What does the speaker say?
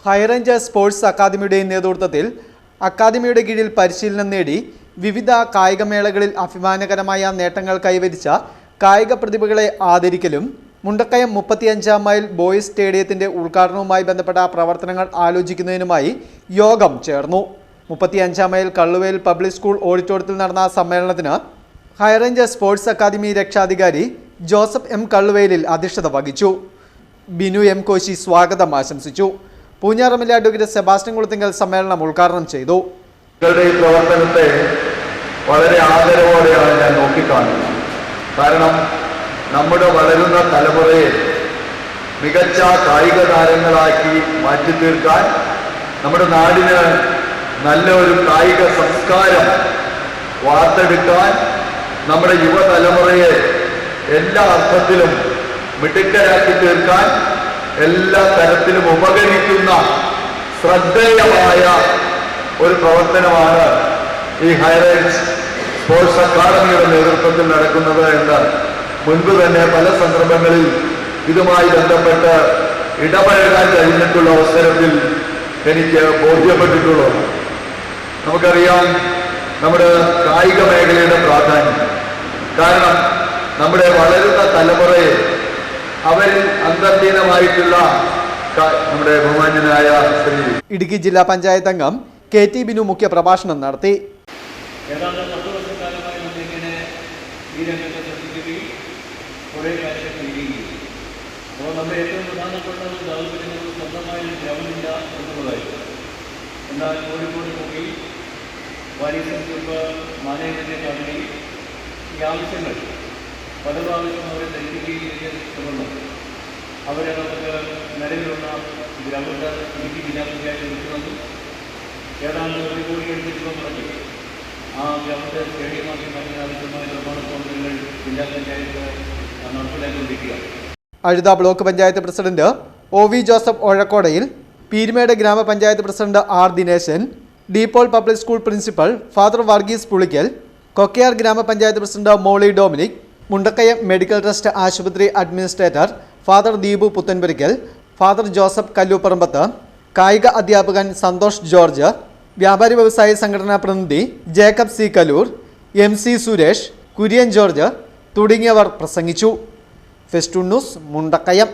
High range sports അക്കാദമിയുടെ നേതൃത്വത്തിൽ അക്കാദമിയുടെ കീഴിൽ പരിശീലനം നേടി വിവിധ കായികമേളകളിൽ അഭിമാനകരമായ നേട്ടങ്ങൾ കൈവരിച്ച കായിക പ്രതിഭകളെ ആദരിക്കലും മുണ്ടക്കയം 35 മൈൽ ബോയ്സ് സ്റ്റേഡിയത്തിന്റെ ഉദ്ഘാടനവുമായി ബന്ധപ്പെട്ട പ്രവർത്തനങ്ങൾ ആലോചിക്കുന്നതിനുമായി യോഗം ചേർന്നു. 35 മൈൽ കള്ളുവേൽ പബ്ലിക് സ്കൂൾ ഓഡിറ്റോറിയത്തിൽ നടന്ന സമ്മേളനത്തിന് ഹൈറേഞ്ച് സ്പോർട്സ് അക്കാദമി രക്ഷാധികാരി ജോസഫ് എം കള്ളുവേലിൽ അധ്യക്ഷത വഹിച്ചു. ബിനു എം കോശി സ്വാഗതം ആശംസിച്ചു. പൂഞ്ഞാറമ്മൽ അഡ്വക്കേറ്റ് സെബാസ്റ്റ്യൻ കുളത്തിങ്കൽ സമ്മേളനം ഉദ്ഘാടനം ചെയ്തു. പ്രവർത്തനത്തെ വളരെ ആദരവോടെയാണ് ഞാൻ നോക്കിക്കാണുന്നത്. കാരണം നമ്മുടെ വളരുന്ന തലമുറയെ മികച്ച കായിക താരങ്ങളാക്കി മാറ്റി തീർക്കാൻ, നമ്മുടെ നാടിന് നല്ല ഒരു കായിക സംസ്കാരം വാർത്തെടുക്കാൻ, നമ്മുടെ യുവതലമുറയെ എല്ലാ അർത്ഥത്തിലും മിടുക്കരാക്കി തീർക്കാൻ എല്ലാ തരത്തിലും ഉപകരിക്കുന്ന ശ്രദ്ധേയമായ ഒരു പ്രവർത്തനമാണ് ഈ ഹൈറേഞ്ച് സ്പോർട്സ് അക്കാദമിയുടെ നേതൃത്വത്തിൽ നടക്കുന്നത് എന്ന് മുൻപ് തന്നെ പല സന്ദർഭങ്ങളിൽ ഇതുമായി ബന്ധപ്പെട്ട് ഇടപഴകാൻ കഴിഞ്ഞിട്ടുള്ള അവസരത്തിൽ എനിക്ക് ബോധ്യപ്പെട്ടിട്ടുള്ളത്. നമുക്കറിയാം നമ്മുടെ കായിക മേഖലയുടെ പ്രാധാന്യം. കാരണം നമ്മുടെ വളരുന്ന തലമുറയെ അവരിൽ അന്തർലീനമായിട്ടുള്ള നമ്മുടെ ബഹുമാന്യനായ ശ്രീ ഇടുക്കി ജില്ലാ പഞ്ചായത്ത് അംഗം KT ബിനു മുഖ്യ പ്രഭാഷണം നടത്തി. ഏതാണ്ട് 10 വർഷക്കാലമായി നമ്മളിങ്ങനെ ഈ രംഗത്തെ ശ്രദ്ധിക്കുകയും കുറേ കാര്യങ്ങൾ ചെയ്യുകയും, അപ്പോൾ നമ്മുടെ ഏറ്റവും പ്രധാനപ്പെട്ട ഒരു ദൗർബല്യം സ്വന്തമായ ഒരു ഗ്രൗണ്ടില്ല എന്നുള്ളതായിരുന്നു. എന്നാൽ കോഴിക്കോട് പോയി വാരീസൻസ് മാനേജ്മെൻറ്റിനെ കാണുകയും ഈ ആവശ്യങ്ങൾ പല പ്രാവശ്യം അവരെ ധരിക്കുകയും തുടർന്നു അവരെ നമുക്ക് നിലവിലുള്ള ഗ്രൗണ്ട് ഇടുക്കി ജില്ലാ പഞ്ചായത്ത് വിളിച്ചു. ഏതാണ്ട് 1 കോടി രൂപ മുടക്കി ആ ഗ്രൗണ്ട് സ്റ്റേഡിയമാക്കി മാറ്റാൻ ആവശ്യമായ നിർമ്മാണ പ്രവർത്തനങ്ങൾ ജില്ലാ പഞ്ചായത്ത് നടപ്പിലാക്കിക്കൊണ്ടിരിക്കുകയാണ്. Azhutha block panchayat president OV Joseph ഓഴക്കോടയിൽ, പീരുമേട് ഗ്രാമപഞ്ചായത്ത് president R Dineshan, DePaul public school principal father Varghese Pulickal, Kokkayar ഗ്രാമപഞ്ചായത്ത് president Molly Dominic, Mundakayam medical trust ആശുപത്രി administrator father Deepu Puthenpurackal, father Joseph Kalluparambath, കായിക അധ്യാപകൻ സന്തോഷ് ജോർജ്, വ്യാപാരി വ്യവസായ സംഘടനാ പ്രതിനിധി Jacob C Kaloor, MC Suresh, Kurian George തുടങ്ങിയവർ പ്രസംഗിച്ചു. Festoon News, Mundakayam.